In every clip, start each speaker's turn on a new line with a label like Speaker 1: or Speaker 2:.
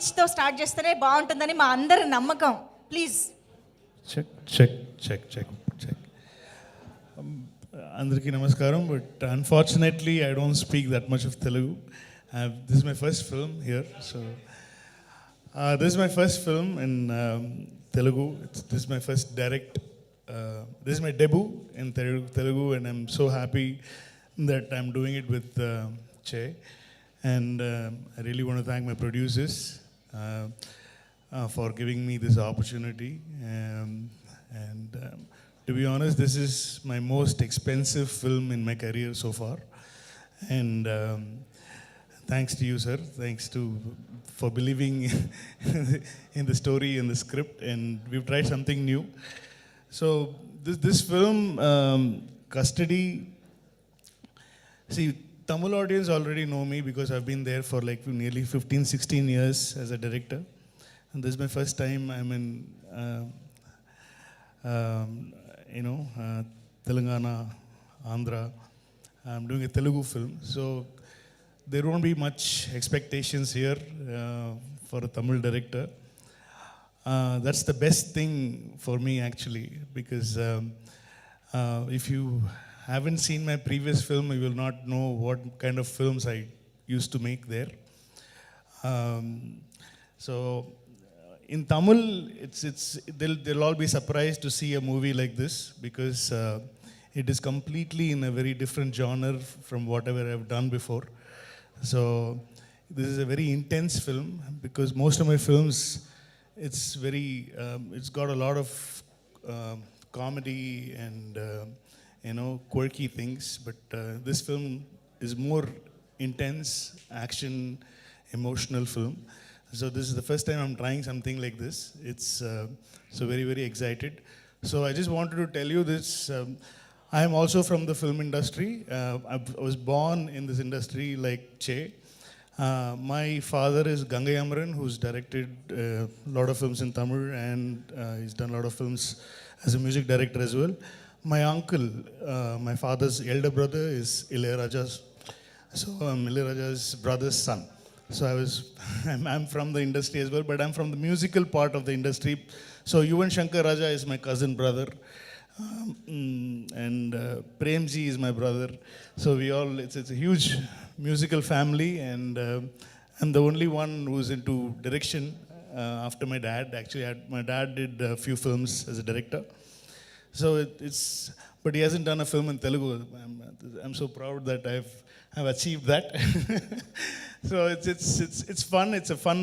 Speaker 1: పిచ్తో start చేస్తేనే బాగుంటుందని మా అందరి నమ్మకం. Please.
Speaker 2: Check check check check check. అందరికీ నమస్కారం. But unfortunately I don't speak that much of Telugu. This is my first film here. So this is my first film in Telugu. This is my first direct. This is my debut in Telugu, and I'm so happy that I'm doing it with Che. And I really want to thank my producers for giving me this opportunity. To be honest, this is my most expensive film in my career so far. And thanks to you, sir. Thanks for believing in the story and the script. And we've tried something new. So this film, Custody. See, Tamil audience already know me because I've been there for like nearly 15-16 years as a director. And this is my first time I'm in, Telangana, Andhra. I'm doing a Telugu film. So there won't be much expectations here for a Tamil director. That's the best thing for me actually, because if you haven't seen my previous film, you will not know what kind of films I used to make there. So in Tamil, they'll all be surprised to see a movie like this, because it is completely in a very different genre from whatever I've done before. So this is a very intense film, because most of my films, it's got a lot of comedy and quirky things, but this film is more intense, action, emotional film. So this is the first time I'm trying something like this. It's so very, very excited. So I just wanted to tell you this. I am also from the film industry. I was born in this industry like Che. My father is Gangai Amaran, who's directed a lot of films in Tamil, and he's done a lot of films as a music director as well. My uncle, my father's elder brother, is Ilayaraja's. So I'm Ilayaraja's brother's son. So I'm from the industry as well, but I'm from the musical part of the industry. So Yuvan Shankar Raja is my cousin brother, and Premji is my brother. So it's a huge musical family, and I'm the only one who's into direction after my dad. Actually, my dad did a few films as a director. So but he hasn't done a film in Telugu. I'm so proud that I've achieved that. So it's fun. It's a fun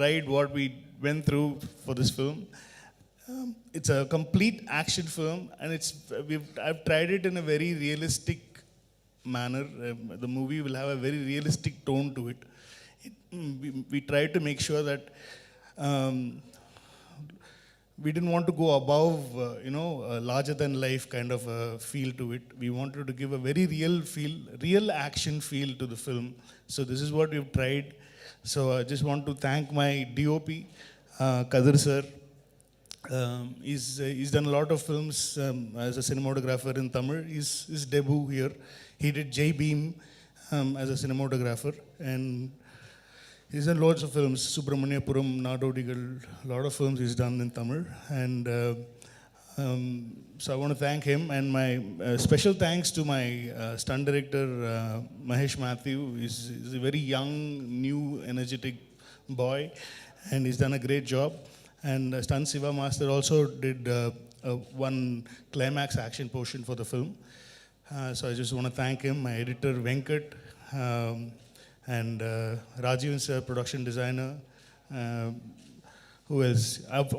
Speaker 2: ride what we went through for this film. It's a complete action film, and I've tried it in a very realistic manner. The movie will have a very realistic tone to it. We tried to make sure that we didn't want to go above, a larger than life kind of a feel to it. We wanted to give a very real action feel to the film. So this is what we've tried. So I just want to thank my DOP, Kadir sir. He's done a lot of films as a cinematographer in Tamil. His debut here. He did Jai Beam as a cinematographer, and he's done loads of films, Subramaniapuram, Nadodigal, a lot of films he's done in Tamil. And so I want to thank him, and my special thanks to my stunt director, Mahesh Matthew. He's a very young, new, energetic boy, and he's done a great job. And Stunt Siva Master also did one climax action portion for the film. So I just want to thank him, my editor, Venkat, and Rajiv sir, production designer. Who else?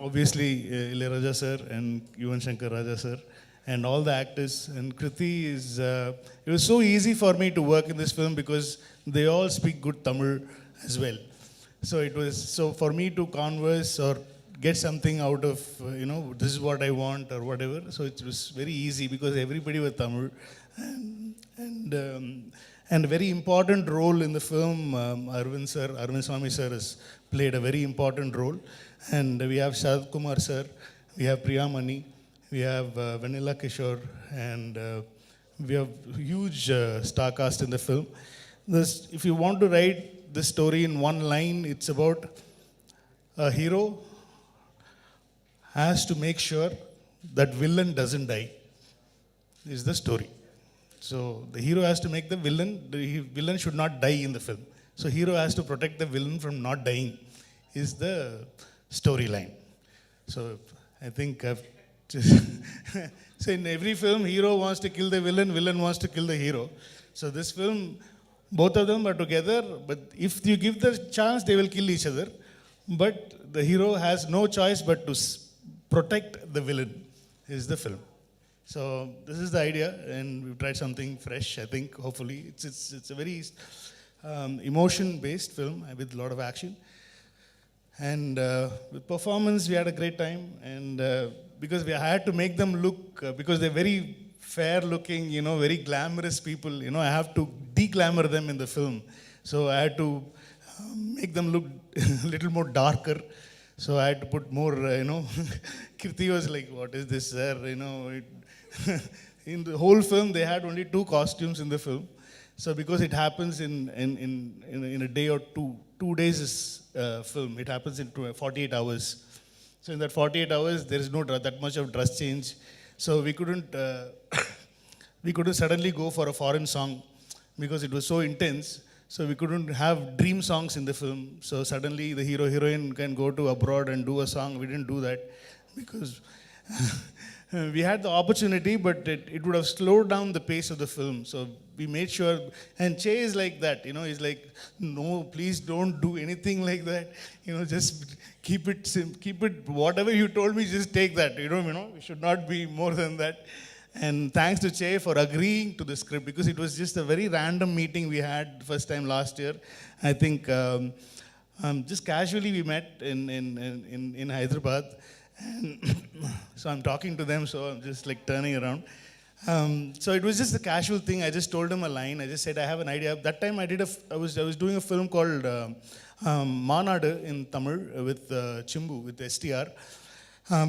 Speaker 2: Obviously, Ilayaraja sir and Yuvan Shankar Raja sir, and all the actors. And Krithi it was so easy for me to work in this film because they all speak good Tamil as well. So for me to converse or get something out of, this is what I want or whatever. So it was very easy because everybody was Tamil. And a very important role in the film, Arvind Swamy sir has played a very important role. And we have Sharad Kumar sir, we have Priya Mani, we have Vanilla Kishore, and we have huge star cast in the film. If you want to write this story in one line, it's about a hero has to make sure that villain doesn't die, is the story. So the hero has to make the villain should not die in the film. So hero has to protect the villain from not dying, is the storyline. So I think I've just so in every film, hero wants to kill the villain, villain wants to kill the hero. So this film, both of them are together, but if you give the chance, they will kill each other. But the hero has no choice but to protect the villain, is the film. So this is the idea, and we've tried something fresh. I think hopefully it's a very emotion-based film with a lot of action, and with performance we had a great time. And because we had to make them look, because they're very fair-looking, very glamorous people. I have to de-glamour them in the film, so I had to make them look a little more darker. So I had to put more, Krithi was like, "What is this, sir?" In the whole film, they had only 2 costumes in the film. So because it happens in a day or two, 2 days is film. It happens in 48 hours. So in that 48 hours, there is no that much of dress change. So we couldn't we couldn't suddenly go for a foreign song because it was so intense. So we couldn't have dream songs in the film. So suddenly the hero heroine can go to abroad and do a song. We didn't do that because we had the opportunity, but it would have slowed down the pace of the film. So we made sure, and Che is like that, he's like, "No, please don't do anything like that. Just keep it, whatever you told me, just take that. We should not be more than that." And thanks to Che for agreeing to the script, because it was just a very random meeting we had first time last year. I think just casually we met in Hyderabad. And so I'm talking to them, so I'm just like turning around. So it was just a casual thing. I just told them a line. I just said, "I have an idea." That time I was doing a film called Manadu in Tamil with Chimbu, with STR.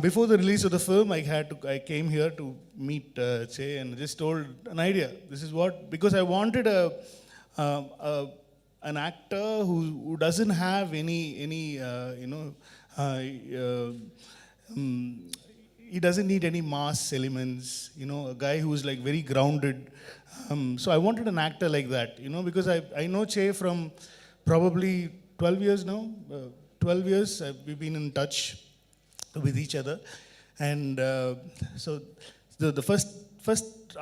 Speaker 2: Before the release of the film, I came here to meet Che and just told an idea. This is what, because I wanted an actor who doesn't have any he doesn't need any mass elements, a guy who's like very grounded. So I wanted an actor like that, because I know Che from probably 12 years now. 12 years we've been in touch with each other. And so the first,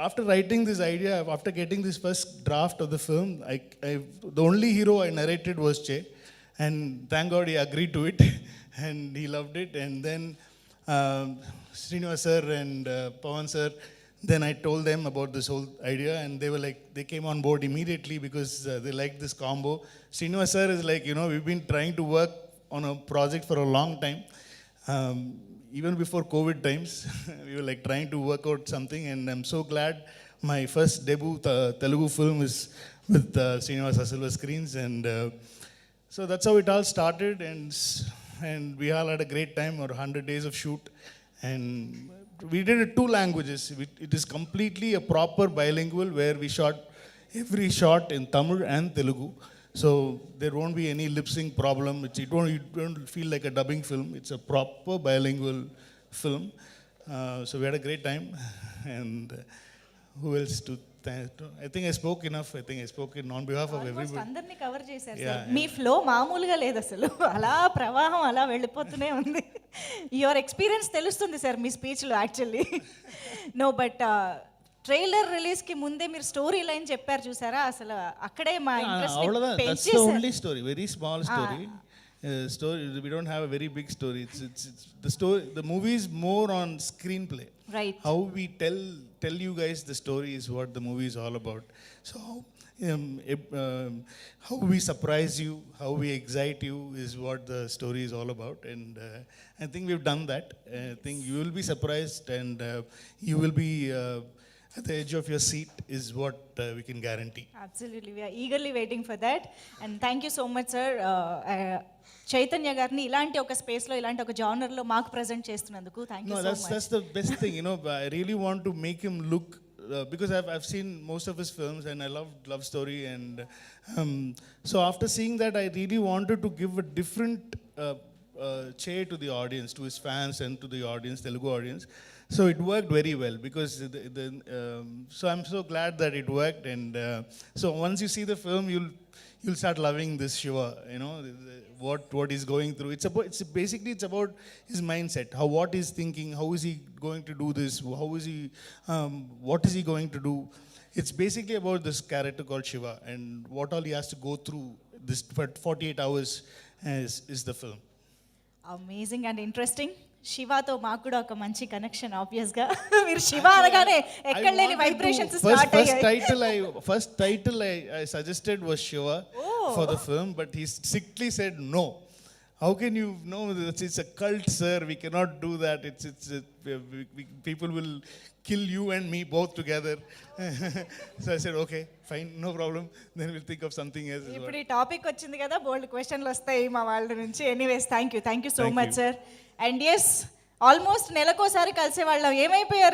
Speaker 2: after writing this idea, after getting this first draft of the film, the only hero I narrated was Che. And thank God he agreed to it and he loved it. And then Srinivas sir and Pawan sir, then I told them about this whole idea, and they were like, they came on board immediately because they liked this combo. Srinivas sir is like, we've been trying to work on a project for a long time. Even before COVID times, we were like trying to work out something, and I'm so glad my first debut Telugu film is with Srinivas Silver Screens. And so that's how it all started, and we all had a great time, or 100 days of shoot. And we did it 2 languages. It is completely a proper bilingual, where we shot every shot in Tamil and Telugu. So there won't be any lip sync problem. It won't feel like a dubbing film. It's a proper bilingual film. So we had a great time. And who else to thank? I think I spoke enough. I think I spoke on behalf of everybody.
Speaker 1: అందరినీ cover చేశారు sir. మీ flow మామూలుగా లేదు అసలు, అలా ప్రవాహం అలా వెళ్ళిపోతూనే ఉంది. యువర్ ఎక్స్పీరియన్స్ తెలుస్తుంది సార్ మీ స్పీచ్లో యాక్చువల్లీ. నో బట్ ట్రైలర్ రిలీజ్కి ముందే మీరు స్టోరీ లైన్ చెప్పారు చూసారా, అసలు అక్కడే మా interest
Speaker 2: పెంచేశారు. That's the only story, very small story. Story, we don't have a very big story. It's the story. The movie is more on screenplay.
Speaker 1: Right.
Speaker 2: How we tell you guys the story is what the movie is all about. So how we surprise you, how we excite you is what the story is all about. And I think we've done that. I think you will be surprised, and you will be at the edge of your seat, is what we can guarantee.
Speaker 1: Absolutely, we are eagerly waiting for that. And thank you so much, sir. Chaitanya గారిని ఇలాంటి ఒక స్పేస్లో, ఇలాంటి ఒక జానర్లో మాకు present చేస్తున్నందుకు thank you so much.
Speaker 2: That's the best thing, I really want to make him look, because I've seen most of his films and I love story, and so after seeing that, I really wanted to give a different Che to the audience, to his fans and to the audience, Telugu audience. So it worked very well because so I'm so glad that it worked. And so once you see the film, you'll start loving this Shiva. You know what he's going through. It's about his mindset. What he's thinking. How is he going to do this? How is he? What is he going to do? It's basically about this character called Shiva and what all he has to go through this for 48 hours is the film.
Speaker 1: Amazing and interesting. శివాతో మాకు కూడా ఒక మంచి connection obvious గా. మీరు శివ అనగానే ఎక్కడ లేని వైబ్రేషన్స్ స్టార్ట్ అయ్యాయి.
Speaker 2: First title I suggested was Shiva for the film, but he strictly said no. How can you know? It's a cult, sir. We cannot do that. People will kill you and me both together. So I said, okay, fine, no problem. Then we'll think of something else.
Speaker 1: ఇప్పుడు ఈ topic వచ్చింది కదా, బోల్డ్ క్వశ్చన్లు వస్తాయి మా వాళ్ళ నుంచి. Anyways thank you so much sir. And yes, almost నెలకోసారి కలిసే వాళ్ళం. ఏమైపోయారు?